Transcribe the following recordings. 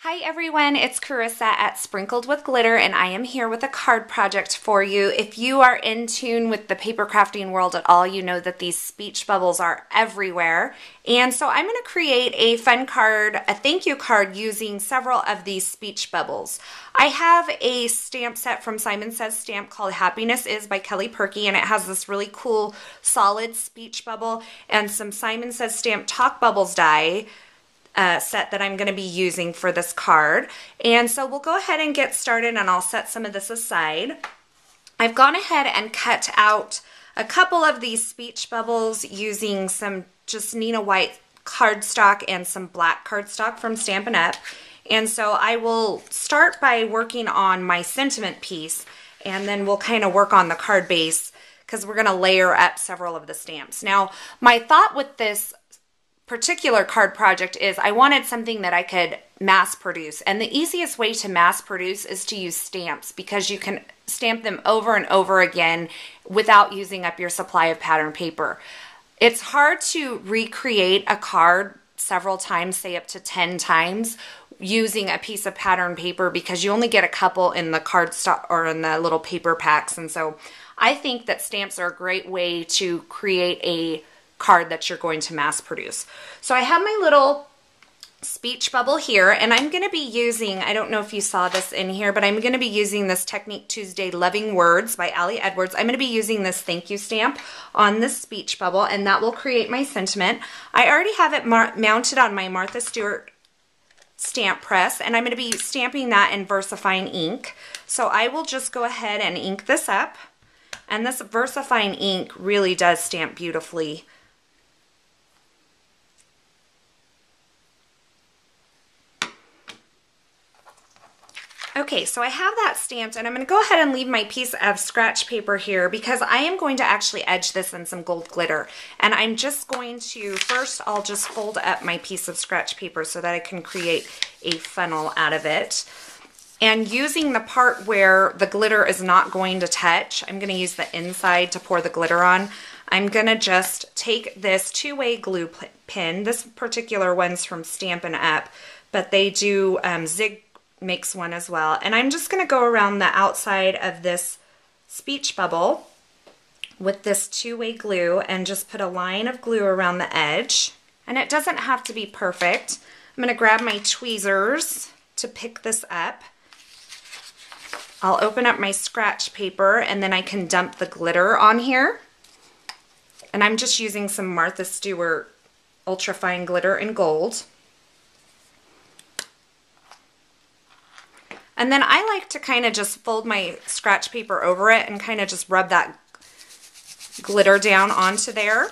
Hi everyone, it's Carissa at Sprinkled with Glitter, and I am here with a card project for you. If you are in tune with the paper crafting world at all, you know that these speech bubbles are everywhere. And so I'm going to create a fun card, a thank you card, using several of these speech bubbles. I have a stamp set from Simon Says Stamp called Happiness Is by Kelly Purkey, and it has this really cool solid speech bubble and some Simon Says Stamp Talk Bubbles die set that I'm going to be using for this card. And so we'll go ahead and get started, and I'll set some of this aside. I've gone ahead and cut out a couple of these speech bubbles using some just Nina White cardstock and some black cardstock from Stampin' Up! And so I will start by working on my sentiment piece, and then we'll kind of work on the card base because we're going to layer up several of the stamps. Now, my thought with this particular card project is I wanted something that I could mass produce, and the easiest way to mass produce is to use stamps because you can stamp them over and over again without using up your supply of pattern paper. It's hard to recreate a card several times, say up to 10 times, using a piece of pattern paper because you only get a couple in the cardstock or in the little paper packs. And so I think that stamps are a great way to create a card that you're going to mass produce. So I have my little speech bubble here, and I'm going to be using, I don't know if you saw this in here, but I'm going to be using this Technique Tuesday Loving Words by Ali Edwards. I'm going to be using this thank you stamp on this speech bubble, and that will create my sentiment. I already have it mounted on my Martha Stewart stamp press, and I'm going to be stamping that in VersaFine ink. So I will just go ahead and ink this up, and this VersaFine ink really does stamp beautifully. Okay, so I have that stamped, and I'm going to go ahead and leave my piece of scratch paper here because I am going to actually edge this in some gold glitter. And I'm just going to, first I'll just fold up my piece of scratch paper so that I can create a funnel out of it. And using the part where the glitter is not going to touch, I'm going to use the inside to pour the glitter on. I'm going to just take this two-way glue pin. This particular one's from Stampin' Up, but they do Zig makes one as well. And I'm just going to go around the outside of this speech bubble with this two-way glue and just put a line of glue around the edge. And it doesn't have to be perfect. I'm going to grab my tweezers to pick this up. I'll open up my scratch paper, and then I can dump the glitter on here. And I'm just using some Martha Stewart Ultra Fine Glitter in Gold. And then I like to kind of just fold my scratch paper over it and kind of just rub that glitter down onto there.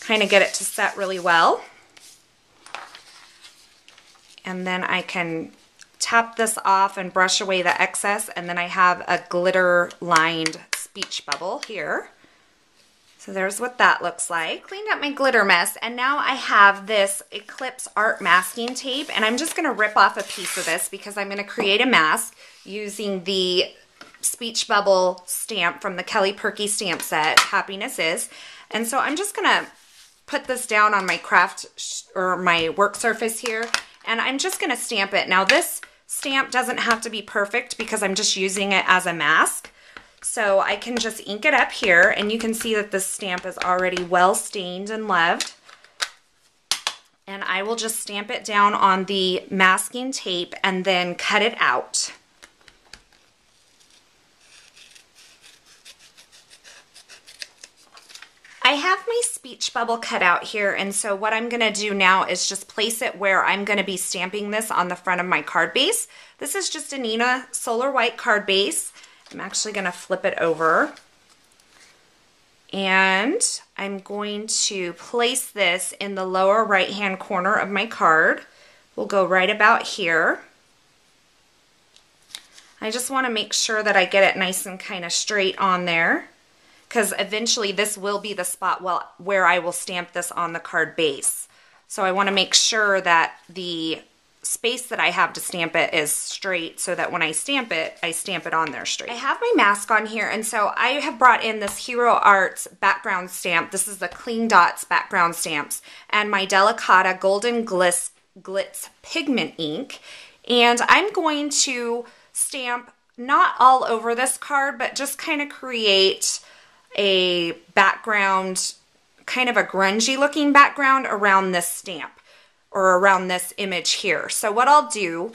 Kind of get it to set really well. And then I can tap this off and brush away the excess, and then I have a glitter lined speech bubble here. So there's what that looks like. Cleaned up my glitter mess, and now I have this Eclipse Art masking tape, and I'm just going to rip off a piece of this because I'm going to create a mask using the speech bubble stamp from the Kelly Purkey stamp set, Happiness Is. And so I'm just going to put this down on my craft or my work surface here, and I'm just going to stamp it. Now this stamp doesn't have to be perfect because I'm just using it as a mask. So I can just ink it up here, and you can see that this stamp is already well stained and loved. And I will just stamp it down on the masking tape and then cut it out. I have my speech bubble cut out here, and so what I'm going to do now is just place it where I'm going to be stamping this on the front of my card base. This is just a Nina Solar White card base. I'm actually going to flip it over, and I'm going to place this in the lower right hand corner of my card. We'll go right about here. I just want to make sure that I get it nice and kind of straight on there, because eventually this will be the spot where I will stamp this on the card base. So I want to make sure that the space that I have to stamp it is straight so that when I stamp it on there straight. I have my mask on here, and so I have brought in this Hero Arts background stamp. This is the Clean Dots background stamps, and my Delicata Golden Gliss Glitz Pigment ink. And I'm going to stamp not all over this card, but just kind of create a background, kind of a grungy looking background around this stamp or around this image here. So what I'll do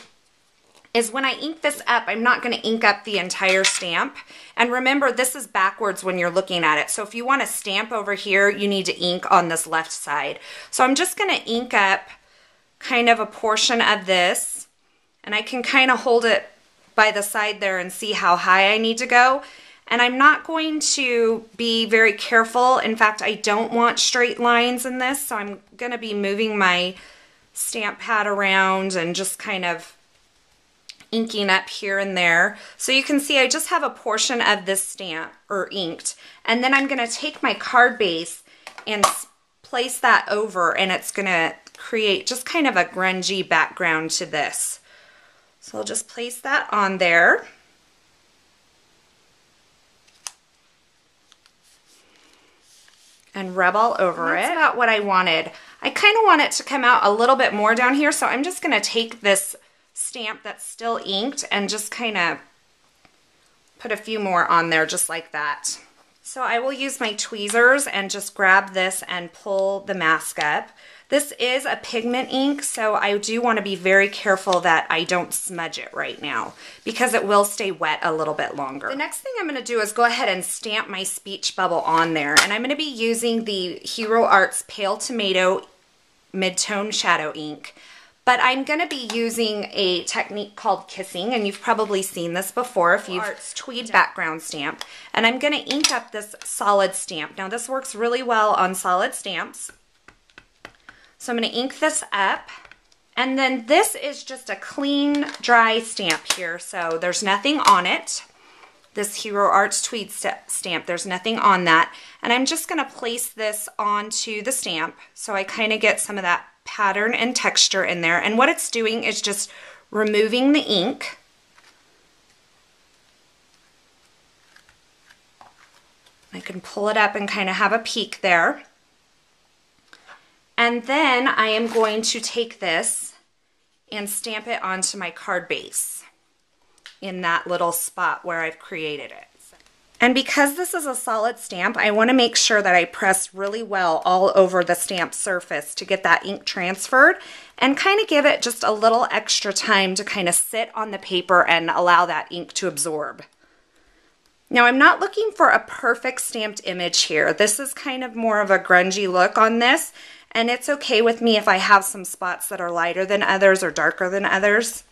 is when I ink this up, I'm not going to ink up the entire stamp. And remember, this is backwards when you're looking at it. So if you want to stamp over here, you need to ink on this left side. So I'm just going to ink up kind of a portion of this, and I can kind of hold it by the side there and see how high I need to go. And I'm not going to be very careful. In fact, I don't want straight lines in this, so I'm going to be moving my stamp pad around and just kind of inking up here and there. So you can see I just have a portion of this stamp or inked, and then I'm going to take my card base and place that over, and it's going to create just kind of a grungy background to this. So I'll just place that on there. And rub all over it. That's about what I wanted. I kind of want it to come out a little bit more down here, so I'm just going to take this stamp that's still inked and just kind of put a few more on there just like that. So I will use my tweezers and just grab this and pull the mask up. This is a pigment ink, so I do want to be very careful that I don't smudge it right now because it will stay wet a little bit longer. The next thing I'm going to do is go ahead and stamp my speech bubble on there, and I'm going to be using the Hero Arts Pale Tomato Mid-Tone Shadow Ink. But I'm going to be using a technique called kissing, and you've probably seen this before if you've Arts Tweed background stamp. And I'm going to ink up this solid stamp. Now this works really well on solid stamps. So I'm going to ink this up. And then this is just a clean, dry stamp here. So there's nothing on it. This Hero Arts Tweed stamp, there's nothing on that. And I'm just going to place this onto the stamp so I kind of get some of that pattern and texture in there. And what it's doing is just removing the ink. I can pull it up and kind of have a peek there. And then I am going to take this and stamp it onto my card base in that little spot where I've created it. And because this is a solid stamp, I want to make sure that I press really well all over the stamp surface to get that ink transferred and kind of give it just a little extra time to kind of sit on the paper and allow that ink to absorb. Now I'm not looking for a perfect stamped image here. This is kind of more of a grungy look on this, and it's okay with me if I have some spots that are lighter than others or darker than others.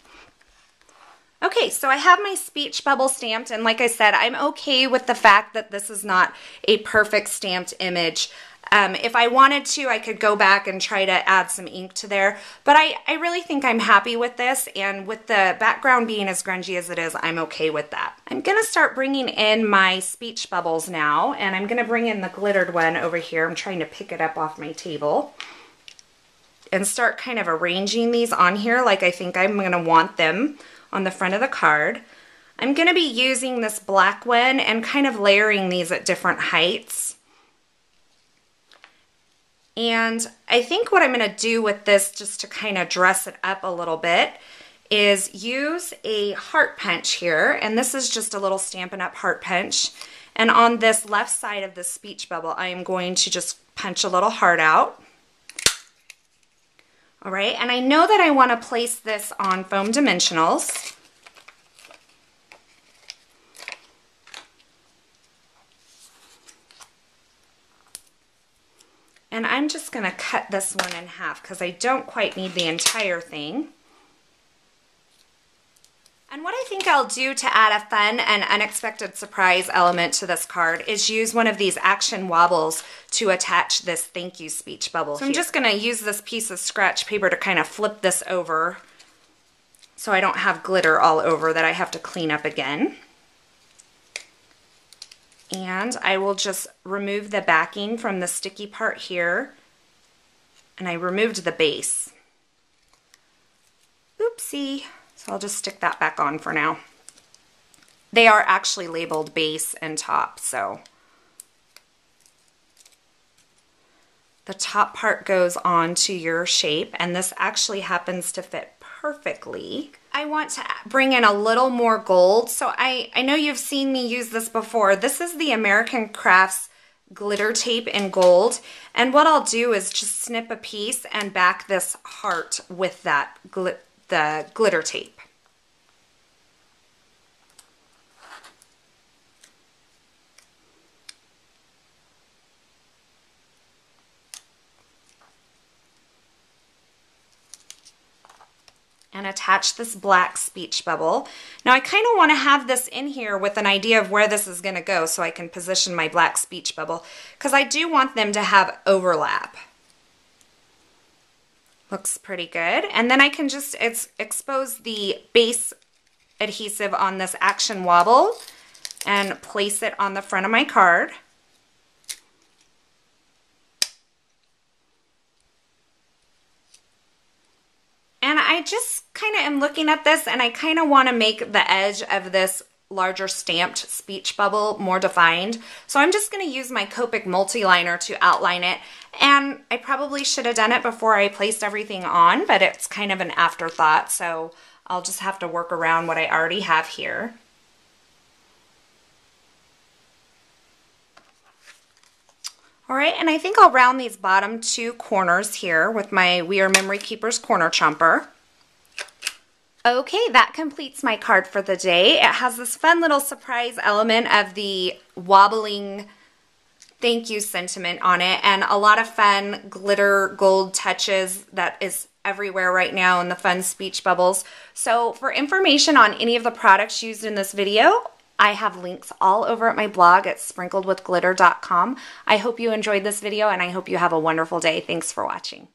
Okay, so I have my speech bubble stamped, and like I said, I'm okay with the fact that this is not a perfect stamped image. If I wanted to, I could go back and try to add some ink to there, but I really think I'm happy with this, and with the background being as grungy as it is, I'm okay with that. I'm going to start bringing in my speech bubbles now, and I'm going to bring in the glittered one over here. I'm trying to pick it up off my table and start kind of arranging these on here like I think I'm going to want them on the front of the card. I'm going to be using this black one and kind of layering these at different heights. And I think what I'm going to do with this, just to kind of dress it up a little bit, is use a heart punch here. And this is just a little Stampin' Up! Heart punch. And on this left side of the speech bubble, I am going to just punch a little heart out. All right, and I know that I want to place this on foam dimensionals. And I'm just going to cut this one in half because I don't quite need the entire thing. And what I think I'll do to add a fun and unexpected surprise element to this card is use one of these action wobbles to attach this thank you speech bubble. So I'm just going to use this piece of scratch paper to kind of flip this over so I don't have glitter all over that I have to clean up again. And I will just remove the backing from the sticky part here, and I removed the base. Oopsie. So I'll just stick that back on for now. They are actually labeled base and top, so. the top part goes on to your shape, and this actually happens to fit perfectly. I want to bring in a little more gold, so I know you've seen me use this before. This is the American Crafts glitter tape in gold, and what I'll do is just snip a piece and back this heart with that the glitter tape. And attach this black speech bubble. Now I kind of want to have this in here with an idea of where this is going to go so I can position my black speech bubble, because I do want them to have overlap. Looks pretty good. And then I can just expose the base adhesive on this Action Wobble and place it on the front of my card. And I just kind of am looking at this, and I kind of want to make the edge of this larger stamped speech bubble more defined. So I'm just going to use my Copic multi-liner to outline it. And I probably should have done it before I placed everything on, but it's kind of an afterthought. So I'll just have to work around what I already have here. All right, and I think I'll round these bottom two corners here with my We Are Memory Keepers corner chomper. Okay, that completes my card for the day. It has this fun little surprise element of the wobbling thank you sentiment on it, and a lot of fun glitter gold touches that is everywhere right now in the fun speech bubbles. So for information on any of the products used in this video, I have links all over at my blog at sprinkledwithglitter.com. I hope you enjoyed this video, and I hope you have a wonderful day. Thanks for watching.